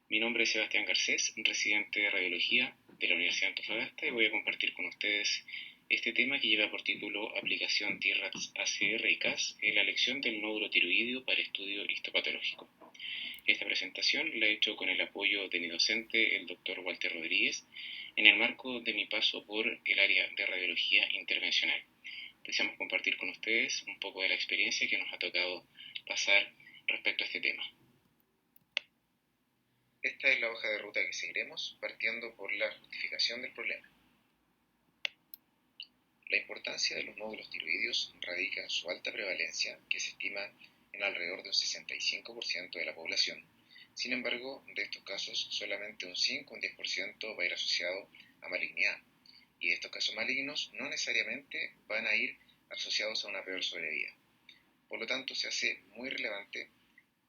Mi nombre es Sebastián Garcés, residente de Radiología de la Universidad de Antofagasta y voy a compartir con ustedes este tema que lleva por título Aplicación TIRADS ACR y CAS en la elección del nódulo tiroideo para estudio histopatológico. Esta presentación la he hecho con el apoyo de mi docente, el doctor Walter Rodríguez, en el marco de mi paso por el área de radiología intervencional. Deseamos compartir con ustedes un poco de la experiencia que nos ha tocado pasar respecto a este tema. Esta es la hoja de ruta que seguiremos, partiendo por la justificación del problema. La importancia de los nódulos tiroideos radica en su alta prevalencia, que se estima en alrededor de un 65% de la población. Sin embargo, de estos casos, solamente un 5 o un 10% va a ir asociado a malignidad. Y estos casos malignos no necesariamente van a ir asociados a una peor sobrevida. Por lo tanto, se hace muy relevante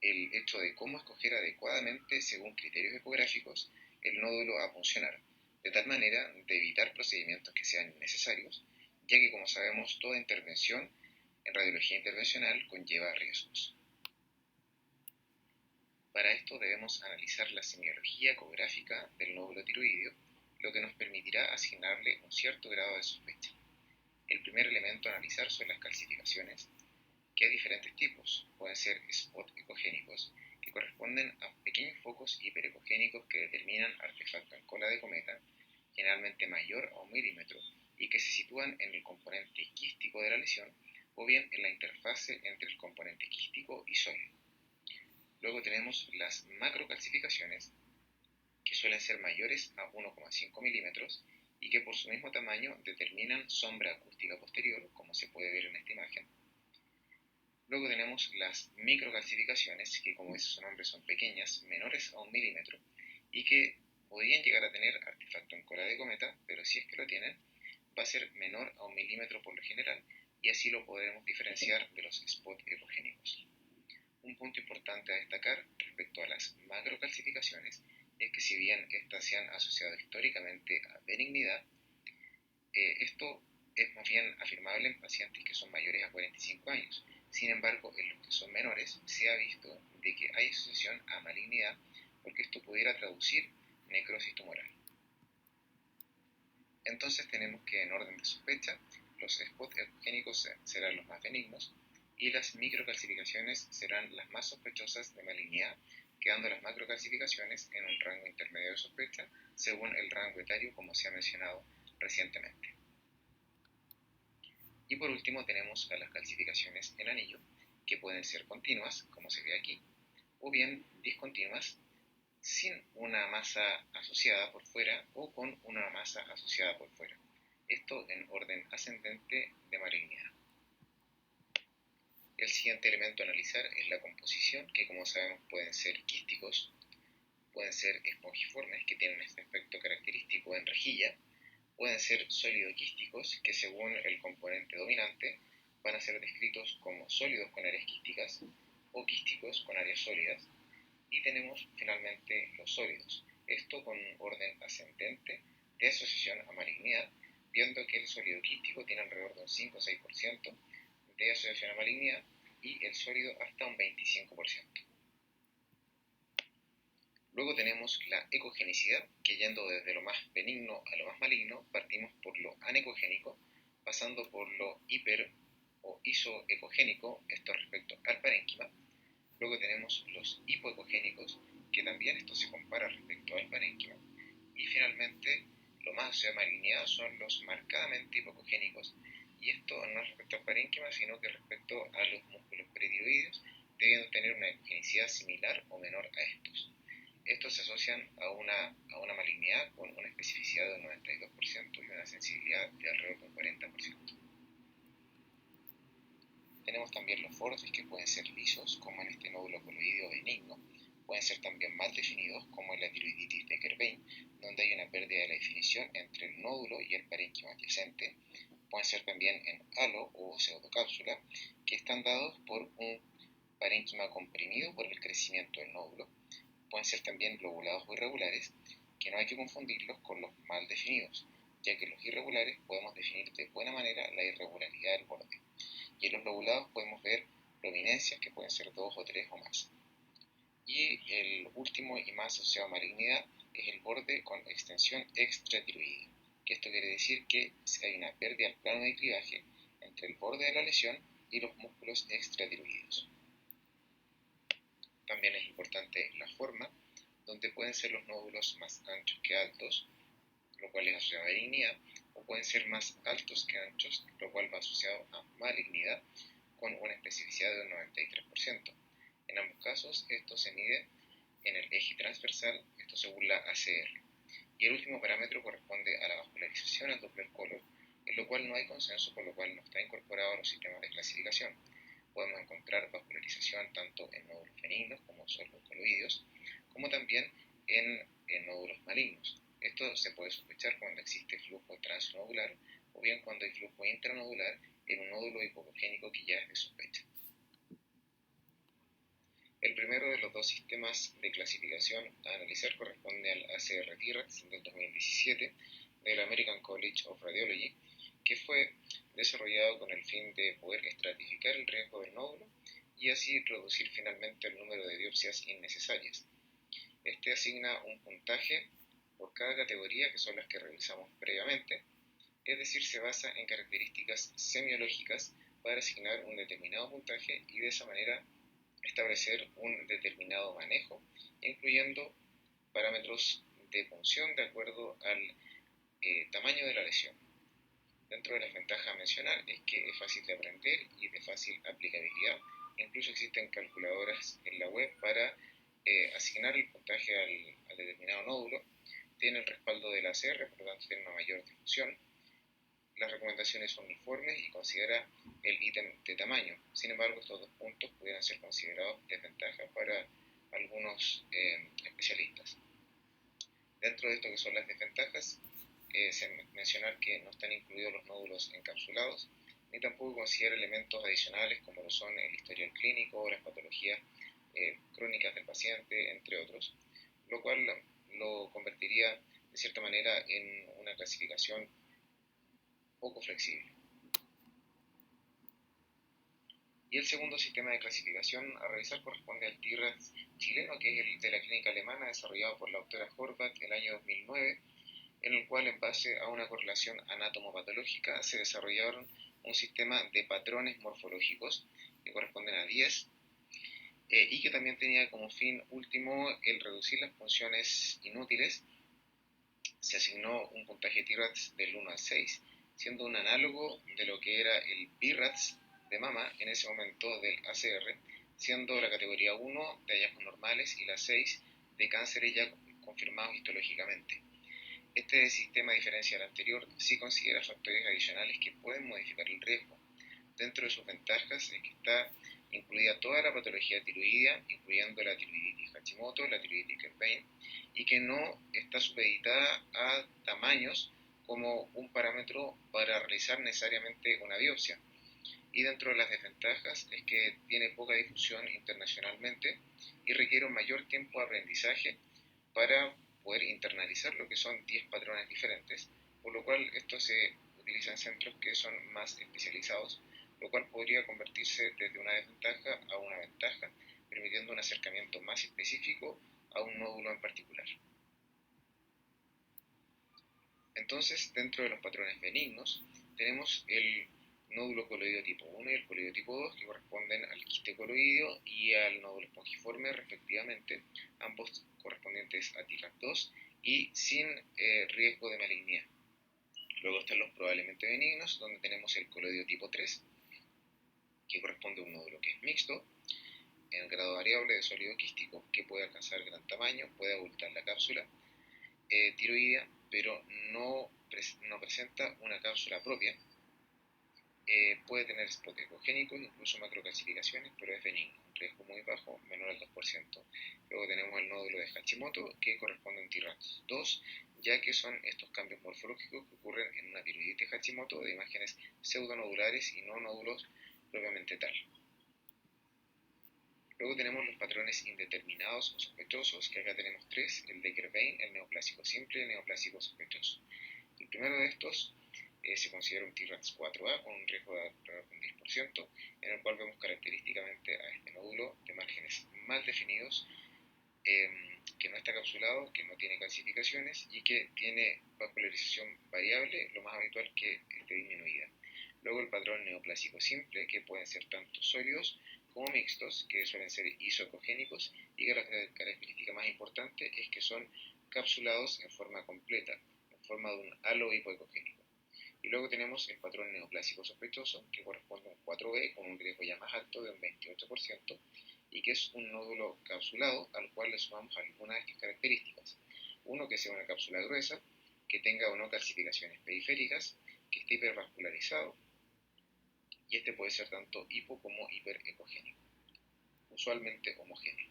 el hecho de cómo escoger adecuadamente, según criterios ecográficos, el nódulo a funcionar, de tal manera de evitar procedimientos que sean innecesarios, ya que como sabemos toda intervención en radiología intervencional conlleva riesgos. Para esto debemos analizar la semiología ecográfica del nódulo tiroideo, lo que nos permitirá asignarle un cierto grado de sospecha. El primer elemento a analizar son las calcificaciones, que hay diferentes tipos. Pueden ser spot ecogénicos, que corresponden a pequeños focos hiperecogénicos que determinan artefacto en cola de cometa, generalmente mayor a 1 milímetro, y que se sitúan en el componente quístico de la lesión o bien en la interfase entre el componente quístico y sólido. Luego tenemos las macrocalcificaciones, que suelen ser mayores a 1,5 milímetros y que por su mismo tamaño determinan sombra acústica posterior, como se puede ver en esta imagen. Luego tenemos las microcalcificaciones, que como dice su nombre son pequeñas, menores a 1 milímetro, y que podrían llegar a tener artefacto en cola de cometa, pero si es que lo tienen, va a ser menor a 1 milímetro por lo general, y así lo podremos diferenciar de los spot ecogénicos. Un punto importante a destacar respecto a las macrocalcificaciones es que si bien estas se han asociado históricamente a benignidad, esto es más bien afirmable en pacientes que son mayores a 45 años. Sin embargo, en los que son menores se ha visto de que hay asociación a malignidad porque esto pudiera traducir necrosis tumoral. Entonces tenemos que en orden de sospecha los spot ecogénicos serán los más benignos y las microcalcificaciones serán las más sospechosas de malignidad, quedando las macrocalcificaciones en un rango intermedio de sospecha según el rango etario como se ha mencionado recientemente. Y por último tenemos a las calcificaciones en anillo, que pueden ser continuas, como se ve aquí, o bien discontinuas, sin una masa asociada por fuera o con una masa asociada por fuera. Esto en orden ascendente de malignidad. El siguiente elemento a analizar es la composición, que como sabemos pueden ser quísticos, pueden ser espongiformes, que tienen este aspecto característico en rejilla, pueden ser sólido-quísticos, que según el componente dominante van a ser descritos como sólidos con áreas quísticas o quísticos con áreas sólidas. Y tenemos finalmente los sólidos, esto con un orden ascendente de asociación a malignidad, viendo que el sólido quístico tiene alrededor de un 5 o 6% de asociación a malignidad y el sólido hasta un 25%. Luego tenemos la ecogenicidad, que yendo desde lo más benigno a lo más maligno, partimos por lo anecogénico, pasando por lo hiper o isoecogénico, esto respecto al parénquima. Luego tenemos los hipoecogénicos, que también esto se compara respecto al parénquima. Y finalmente, lo más asociado a malignidad son los marcadamente hipoecogénicos, y esto no es respecto al parénquima, sino que respecto a los músculos peritiroideos, debiendo tener una ecogenicidad similar o menor a estos. Estos se asocian a una malignidad con una especificidad de un 92% y una sensibilidad de alrededor de un 40%. Tenemos también los bordes, que pueden ser lisos, como en este nódulo coloideo benigno, pueden ser también mal definidos, como en la tiroiditis de Kerbein, donde hay una pérdida de la definición entre el nódulo y el parénquima adyacente. Pueden ser también en halo o pseudocápsula, que están dados por un parénquima comprimido por el crecimiento del nódulo. Pueden ser también lobulados o irregulares, que no hay que confundirlos con los mal definidos, ya que los irregulares podemos definir de buena manera la irregularidad del borde, y en los lobulados podemos ver prominencias que pueden ser 2 o 3 o más. Y el último y más asociado a malignidad es el borde con extensión extratiroidea, que esto quiere decir que hay una pérdida del plano de clivaje entre el borde de la lesión y los músculos extratiroideos. También es importante la forma, donde pueden ser los nódulos más anchos que altos, lo cual es asociado a benignidad, o pueden ser más altos que anchos, lo cual va asociado a malignidad, con una especificidad de un 93%. En ambos casos, esto se mide en el eje transversal, esto según la ACR. Y el último parámetro corresponde a la vascularización al Doppler color, en lo cual no hay consenso, por lo cual no está incorporado a los sistemas de clasificación. Podemos encontrar vascularización tanto en nódulos benignos, como son los coloideos, como también en nódulos malignos. Esto se puede sospechar cuando existe flujo transnodular o bien cuando hay flujo intranodular en un nódulo hipocogénico que ya es de sospecha. El primero de los dos sistemas de clasificación a analizar corresponde al ACR-TRACS del 2017 del American College of Radiology, que fue desarrollado con el fin de poder estratificar el riesgo del nódulo y así reducir finalmente el número de biopsias innecesarias. Este asigna un puntaje por cada categoría, que son las que revisamos previamente, es decir, se basa en características semiológicas para asignar un determinado puntaje y de esa manera establecer un determinado manejo, incluyendo parámetros de función de acuerdo al tamaño de la lesión. Dentro de las ventajas a mencionar es que es fácil de aprender y de fácil aplicabilidad. Incluso existen calculadoras en la web para asignar el puntaje al determinado nódulo. Tiene el respaldo de la ACR, por lo tanto tiene una mayor difusión. Las recomendaciones son uniformes y considera el ítem de tamaño. Sin embargo, estos dos puntos pudieran ser considerados desventajas para algunos especialistas. Dentro de esto que son las desventajas, mencionar que no están incluidos los nódulos encapsulados, ni tampoco considera elementos adicionales como lo son el historial clínico o las patologías crónicas del paciente, entre otros, lo cual lo convertiría de cierta manera en una clasificación poco flexible. Y el segundo sistema de clasificación a revisar corresponde al TIRADS chileno, que es el de la clínica alemana, desarrollado por la doctora Horvath en el año 2009, en el cual, en base a una correlación anatomopatológica, se desarrollaron un sistema de patrones morfológicos que corresponden a 10 y que también tenía como fin último el reducir las funciones inútiles. Se asignó un puntaje TIRADS del 1 al 6, siendo un análogo de lo que era el PIRADS de mama en ese momento del ACR, siendo la categoría 1 de hallazgos normales y la 6 de cánceres ya confirmados histológicamente. Este sistema, a diferencia del anterior, sí considera factores adicionales que pueden modificar el riesgo. Dentro de sus ventajas es que está incluida toda la patología tiroidea, incluyendo la tiroiditis Hashimoto, la tiroiditis Kerbein, y que no está supeditada a tamaños como un parámetro para realizar necesariamente una biopsia. Y dentro de las desventajas es que tiene poca difusión internacionalmente y requiere un mayor tiempo de aprendizaje para poder internalizar lo que son 10 patrones diferentes, por lo cual esto se utiliza en centros que son más especializados, lo cual podría convertirse desde una desventaja a una ventaja, permitiendo un acercamiento más específico a un nódulo en particular. Entonces, dentro de los patrones benignos, tenemos el nódulo coloideo tipo 1 y el coloideo tipo 2, que corresponden al quiste coloideo y al nódulo espongiforme respectivamente, ambos correspondientes a TIRAC2 y sin riesgo de malignidad. Luego están los probablemente benignos, donde tenemos el coloideo tipo 3, que corresponde a un nódulo que es mixto, en el grado variable de sólido quístico, que puede alcanzar gran tamaño, puede abultar la cápsula tiroidea, pero no presenta una cápsula propia. Puede tener spots ecogénicos, incluso macrocalcificaciones, pero es benigno, un riesgo muy bajo, menor al 2%. Luego tenemos el nódulo de Hashimoto, que corresponde a un TIRADS2, ya que son estos cambios morfológicos que ocurren en una tiroiditis Hashimoto de imágenes pseudonodulares y no nódulos propiamente tal. Luego tenemos los patrones indeterminados o sospechosos, que acá tenemos tres: el de Kerbein, el neoplásico simple y el neoplásico sospechoso. El primero de estos se considera un TIRADS 4A con un riesgo de error de un 10%, en el cual vemos característicamente a este nódulo de márgenes mal definidos que no está capsulado, que no tiene calcificaciones y que tiene vascularización variable, lo más habitual que esté disminuida. Luego el patrón neoplásico simple, que pueden ser tanto sólidos como mixtos, que suelen ser isocogénicos, y que la característica más importante es que son capsulados en forma completa, en forma de un halo hipoecogénico. Y luego tenemos el patrón neoplásico sospechoso, que corresponde a un 4B con un riesgo ya más alto de un 28%, y que es un nódulo capsulado al cual le sumamos algunas características. Uno, que sea una cápsula gruesa, que tenga o no calcificaciones periféricas, que esté hipervascularizado, y este puede ser tanto hipo como hiperecogénico, usualmente homogéneo.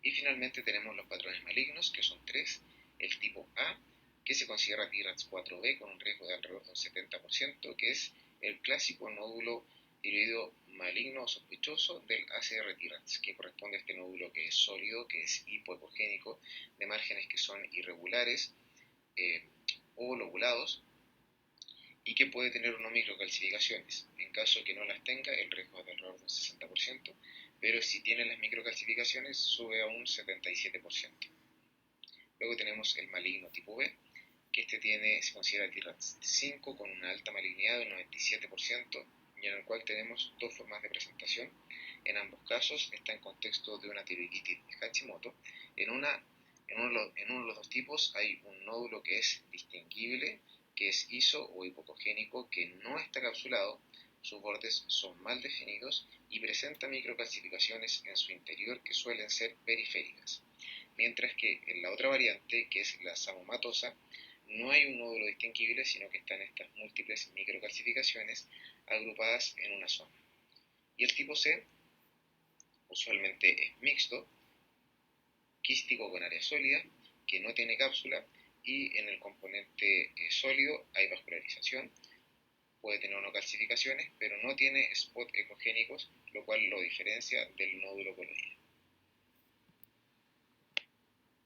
Y finalmente tenemos los patrones malignos, que son tres. El tipo A, que se considera TRAPS 4B con un riesgo de alrededor del 70%, que es el clásico nódulo tiroideo maligno o sospechoso del ACR TRAPS, que corresponde a este nódulo que es sólido, que es hipoecogénico, de márgenes que son irregulares o lobulados, y que puede tener o no microcalcificaciones. En caso que no las tenga, el riesgo es de alrededor del 60%, pero si tiene las microcalcificaciones sube a un 77%. Luego tenemos el maligno tipo B, que se considera TRAPS 5 con una alta malignidad del 97%, y en el cual tenemos dos formas de presentación. En ambos casos está en contexto de una tiroiditis de Hashimoto. En uno de los dos tipos hay un nódulo que es distinguible, que es iso o hipocogénico, que no está capsulado, sus bordes son mal definidos y presenta microcalcificaciones en su interior que suelen ser periféricas. Mientras que en la otra variante, que es la samomatosa, no hay un nódulo distinguible, sino que están estas múltiples microcalcificaciones agrupadas en una zona. Y el tipo C usualmente es mixto, quístico con área sólida, que no tiene cápsula, y en el componente sólido hay vascularización, puede tener no calcificaciones, pero no tiene spot ecogénicos, lo cual lo diferencia del nódulo coloidal.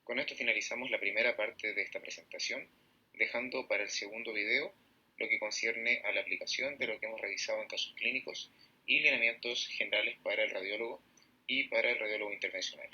Con esto finalizamos la primera parte de esta presentación, dejando para el segundo video lo que concierne a la aplicación de lo que hemos revisado en casos clínicos y lineamientos generales para el radiólogo y para el radiólogo intervencional.